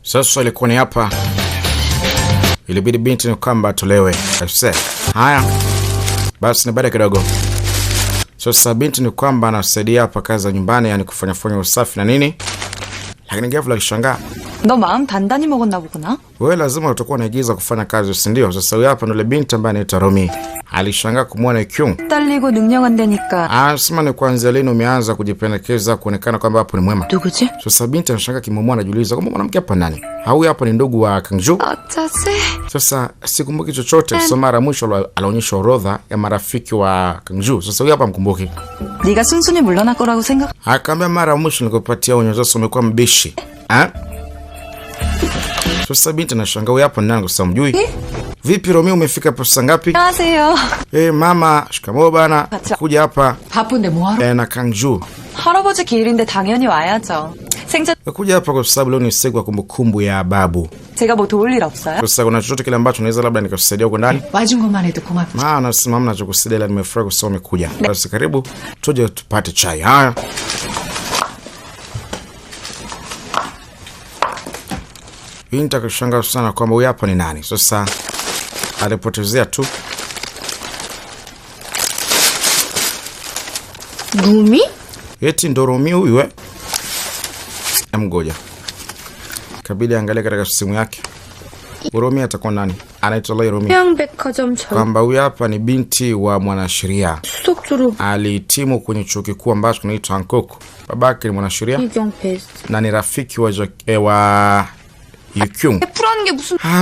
Sasa ilikuwa ni hapa. Ilibidi binti ni kwamba tolewe. Haya. Basi ni baada kidogo. Sasa binti ni kwamba anasaidia hapa kazi za nyumbani, yani kufanya usafi na nini. Lakini ghafla akishangaa. 너 마음 단단히 먹었나 보구나. Wewe lazima utakuwa unaigiza kufanya kazi, si ndio? Sasa huyu hapa ndo binti ambaye anaitwa Romi. Alishangaa kumwona Kyung. 딸리고 능력한다니까. Sema ni kuanzia lini umeanza kujipendekeza kuonekana kwamba hapo ni mwema? 누구지? Sasa binti anashangaa kimwona, anajiuliza kama mwanamke hapa nani? Au hapa ni ndugu wa Kangju? 어쩌지? Sasa sikumbuki chochote. Sasa mara mwisho alionyesha orodha ya marafiki wa Kangju. Sasa huyu hapa mkumbuki. 네가 순순히 물러날 거라고 생각. Akaambia mara mwisho nilikupatia onyo, sasa umekuwa mbishi. Sasa binti anashangaa huyu hapa nani kwa mjui? Vipi Romeo, umefika hapo saa ngapi? 안녕하세요. Mama, shikamoo bana. Kuja hapa. 바쁜데 뭐 하러? Na Kangju. 할아버지 기일인데 당연히 와야죠. 생전 Kuja hapa kwa sababu leo ni siku ya kumbukumbu ya babu. 제가 뭐 도울 일 없어요? Sasa kuna chochote kile ambacho naweza labda nikakusaidia huko ndani? 와준 것만 해도 고맙다. Nasimama nachokusaidia, nimefurahi kusema umekuja. Basi karibu tuje tupate chai. Haya. Binti akashangaa sana kwamba huyu hapa ni nani. Sasa alipotezea tu. 루미? Eti ndo Romi huyu Mgoja. Kabidi angalia katika simu yake. Romi atakuwa nani? Anaitwa Romi. 태양백화점 Kwamba huyu hapa ni binti wa mwanasheria. Alihitimu kwenye chuo kikuu ambacho kinaitwa Hankook. Babake ni mwanasheria na ni rafiki wa Kyung.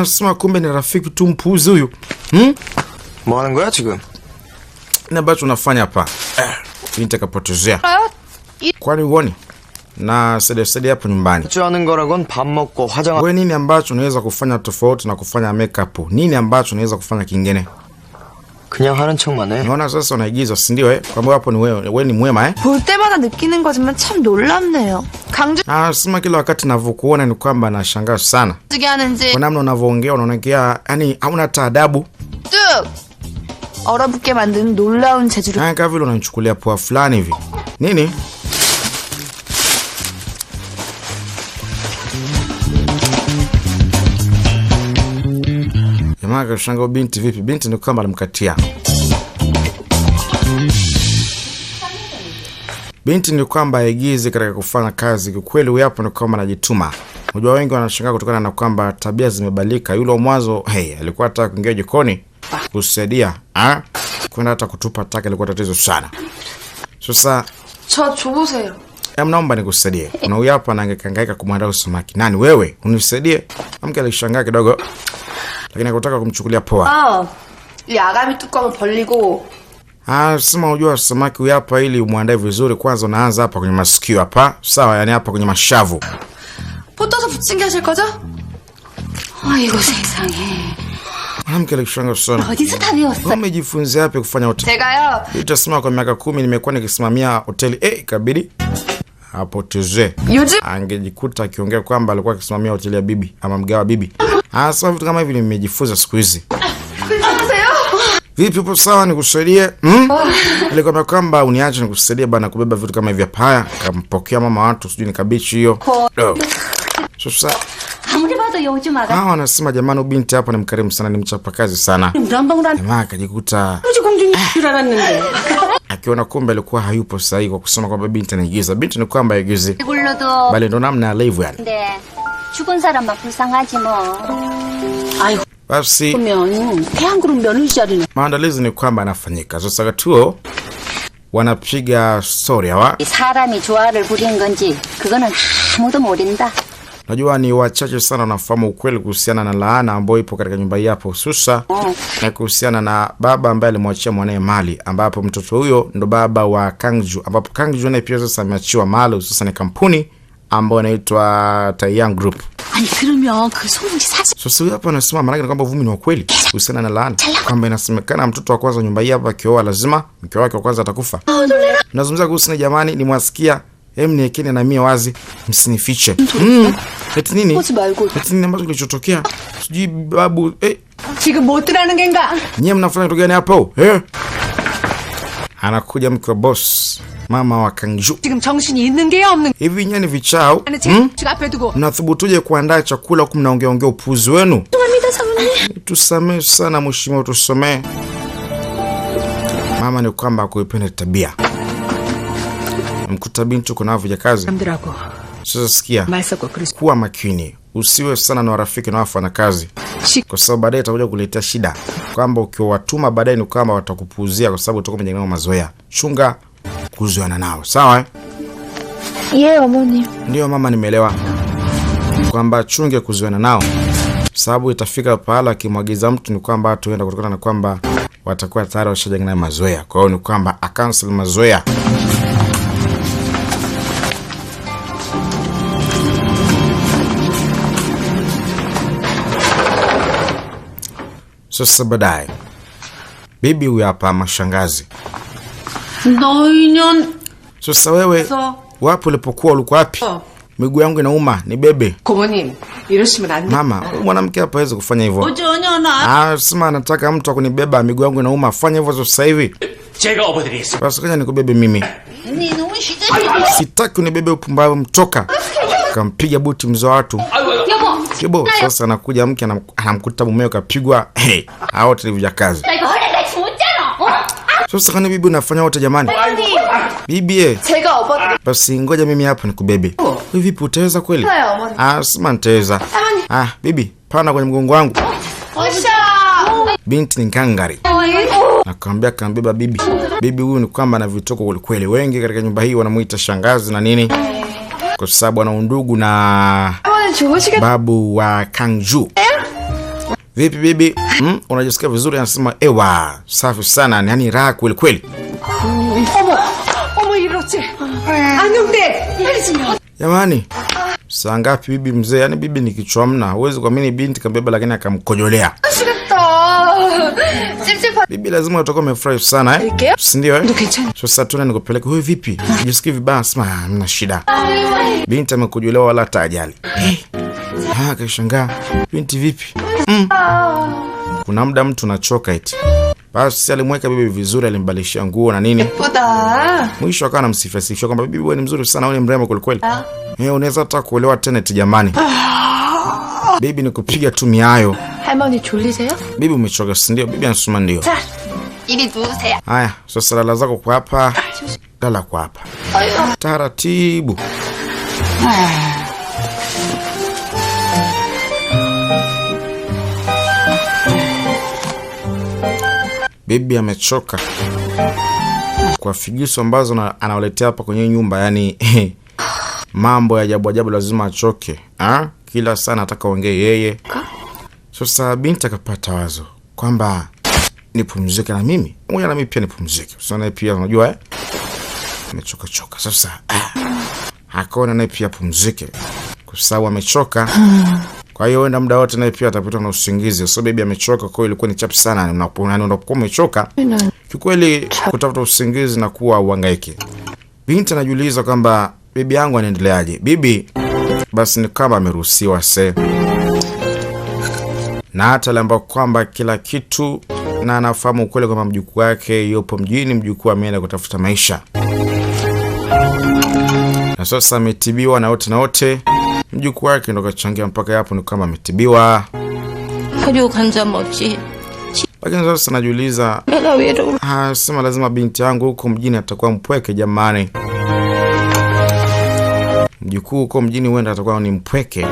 Sema kumbe ni rafiki tu mpuzi huyu. 뭐 하는 거야 지금? Na bacho unafanya hapa. Binti kapotezea. Kwani uone? Na sede hapo nyumbani. 하는 거라곤 밥 먹고 화장. Wewe nini ambacho unaweza kufanya tofauti na kufanya makeup? Nini ambacho unaweza kufanya kingine? 그냥 하는 척만 해. Unaona sasa unaigiza, si ndio Kwamba hapo ni wewe ni mwema 볼 때마다 느끼는 거지만 참 놀랍네요. 강주 sema kila wakati ninavyokuona ni kwamba nashangaa sana. 쓰게 하는지 Kwa namna unavyoongea unaonekea yani hauna adabu. 뚝 얼어붙게 만드는 놀라운 재주를. Kama vile unanichukulia poa fulani hivi. Nini? Jamaa kashangaa binti vipi? Binti ni kama alimkatia. Binti ni kwamba aigize katika kufanya kazi. Kweli huyu hapo ni kama anajituma. Unajua wengi wanashangaa kutokana na kwamba tabia zimebadilika. Yule mwanzo alikuwa anataka kuingia jikoni kusaidia, kwenda hata kutupa taka ilikuwa tatizo sana. Sasa 저 줘보세요. naomba nikusaidie. Kuna huyu hapa anangekangaika kumwandaa samaki. Nani wewe? Unisaidie. Mke alishangaa kidogo. Lakini akataka kumchukulia poa. 이 아가미 뚜껑을 벌리고. Sema unajua samaki huyu hapa ili umwandae vizuri kwanza unaanza hapa kwenye masikio hapa. Sawa, yani hapa kwenye mashavu. 포터서 붙인 게 하실 거죠? 아이고 세상에. Mke alishangaa sana. 어디서 다 배웠어? Umejifunza wapi kufanya hoteli? 제가요. Nitasema kwa miaka 10 nimekuwa nikisimamia hoteli. Kabidi apoteze. 요즘 Angejikuta akiongea kwamba alikuwa akisimamia hoteli ya bibi ama mgawa bibi. Sasa vitu kama hivi nimejifunza siku hizi. Vipi upo sawa nikusaidie? Nilikwambia kwamba uniache nikusaidie bana kubeba vitu kama hivi hapa. Kampokea mama watu sijui ni kabichi hiyo. Sasa 아무리 봐도 요즘 아가. Anasema jamani binti hapa ni mkarimu sana, ni mchapa kazi sana. Jamaa akajikuta 줄 알았는데. akiona kumbe alikuwa hayupo sahihi kwa kusema kwamba binti anaigiza. Binti ni kwamba haigizi. 이걸로도 Bali ndo namna alivyo yani. 근데 죽은 사람만 불쌍하지 뭐. 아이고. Basi 그러면 태양그룹 며느리 자리는 maandalizi ni kwamba anafanyika. Sasa katuo wanapiga story hawa. 사람이 조화를 부린 건지 그거는 아무도 모른다. Najua ni wachache sana wanafahamu ukweli kuhusiana na laana ambayo ipo katika nyumba hii hapo, hususa na kuhusiana na baba ambaye alimwachia mwanae mali, ambapo mtoto huyo ndo baba wa Kangju, ambapo Kangju naye pia sasa ameachiwa mali, hususa ni kampuni ambayo inaitwa Taeyang Group. 아니 그러면 그 소문이 사실. Sasa huyu hapa anasema maana ni kwamba uvumi ni wa kweli kuhusiana na laana, kwamba inasemekana mtoto wa kwanza nyumba hii hapa akioa lazima mke wake wa kwanza atakufa. Nazungumza kuhusu jamani, nimwasikia niekeni na mie wazi, msinifiche. Eti nini? Eti nini ambacho kilichotokea? Sijui babu, 지금 뭐 뜨라는 겐가? nyie mnafanya kitu gani hapo? Anakuja mke wa boss. mama wa Kangju. 지금 정신이 있는 게 없는. Hivi nyani vichao? 지금 앞에 두고. Mnathubutuje kuandaa chakula huku mnaongea upuzi wenu? 죄송합니다, 사모님. Tusamee sana mheshimiwa, tusamee. Mama ni kwamba kuipenda tabia. Mkuta binti uko na vijakazi. 남들하고 Sasa sikia. 말 섞고 그러지. Kuwa makini. Usiwe sana na warafiki na wafanyakazi. Kwa sababu baadaye itakuja kuletea shida. Kwamba ukiwatuma baadaye ni kwamba watakupuuzia kwa sababu utakuwa umejenga mazoea. Chunga kuzoeana nao. Sawa? 예, 어머님. Ndio mama, nimeelewa. Kwamba chunge kuzoeana nao. Sababu itafika pahala akimwagiza mtu ni kwamba hatuenda kutokana na kwamba watakuwa tayari washajenga naye mazoea. Kwa hiyo ni kwamba akansel mazoea. Sasa baadaye bibi huyu hapa mashangazi. 너 인연. Sasa wewe wapi ulipokuwa, ulikuwa wapi? Miguu yangu inauma, ni bebe. 고모님 이러시면 안 돼. Mama, mwanamke hapa hawezi kufanya hivyo. 어쩌냐나. Sema anataka mtu akunibeba, miguu yangu inauma, fanya hivyo sasa hivi. 제가 업어드리겠습니다. Basi kanya nikubebe mimi. 니는 시절이. Sitaki unibebe upumbavu, mtoka. Kampiga buti mzo watu. Kibo, sasa anakuja mke anamkuta mumeo kapigwa. Hao televija kazi. 나 이거 원래 내 죽었잖아. Sasa kwani bibi unafanya wote jamani? Bibi 제가 업어드릴게요, basi ngoja mimi hapa nikubebe. Wewe vipi, utaweza kweli? 어머니. Sema nitaweza. Bibi, pana kwenye mgongo wangu. 어샤. Binti ni ngangari. Nakwambia kambeba bibi. Bibi huyu ni kwamba ana vitoko kweli kweli. Wengi katika nyumba hii wanamuita shangazi na nini? Kwa sababu ana undugu na 어머니 좋으시겠다. babu wa Kangju. Vipi bibi? Unajisikia vizuri? Anasema ewa, safi sana, yani raha kweli kweli. 어머 이렇지. 안녕대. 빨리 좀. Jamani, saa ngapi bibi mzee? Yani bibi ni kichwa mna. Huwezi kuamini binti kambeba lakini akamkojolea. 싫다. 찝찝하. Bibi lazima utakuwa umefurahi sana Ndio. Si ndio 너 괜찮아? Sasa tuna nikupeleke. Wewe vipi? Ujisikii vibaya? Sema hamna shida. Binti amekujolewa wala hata ajali. Kashangaa. Binti vipi? Kuna muda mtu unachoka eti. Basi alimweka bibi vizuri, alimbalishia nguo na nini. 예쁘다. Mwisho akawa anamsifia kwamba bibi wewe ni mzuri sana, wewe ni mrembo kweli kweli. Unaweza hata kuolewa tena eti jamani. Bibi ni kupiga tu miayo. 할머니 졸리세요? Bibi umechoka si ndio? Bibi anasema ndio. 자, 이리 누우세요. Haya, sasa lala zako kwa hapa. Lala kwa hapa. Taratibu. Bibi amechoka kwa figisu ambazo anawaletea hapa kwenye nyumba, yani mambo ya ajabu ajabu, lazima achoke. Kila saa nataka ongee yeye. Sasa binti akapata wazo kwamba nipumzike na mimi. Ngoja na mimi pia nipumzike. Sasa naye pia unajua amechoka choka. Sasa akaona naye pia pumzike kwa sababu amechoka. Kwa hiyo enda muda wote naye pia atapita na usingizi. So baby amechoka, kwa hiyo ilikuwa ni chapi sana. Unapokuwa umechoka, kikweli kutafuta usingizi na kuwa uhangaike. Binti anajiuliza kwamba bibi yangu anaendeleaje? Bibi basi ni kama ameruhusiwa na hata lamba kwamba kila kitu, na anafahamu ukweli kwamba mjukuu wake yupo mjini, mjukuu ameenda kutafuta maisha. Na sasa ametibiwa na wote mjukuu wake ndo kachangia mpaka hapo ni kama ametibiwa. 사료 간장 없이. Lakini sasa najiuliza, 내가 외로워. sema lazima binti yangu huko mjini atakuwa mpweke jamani. Mjukuu huko mjini huenda atakuwa ni mpweke.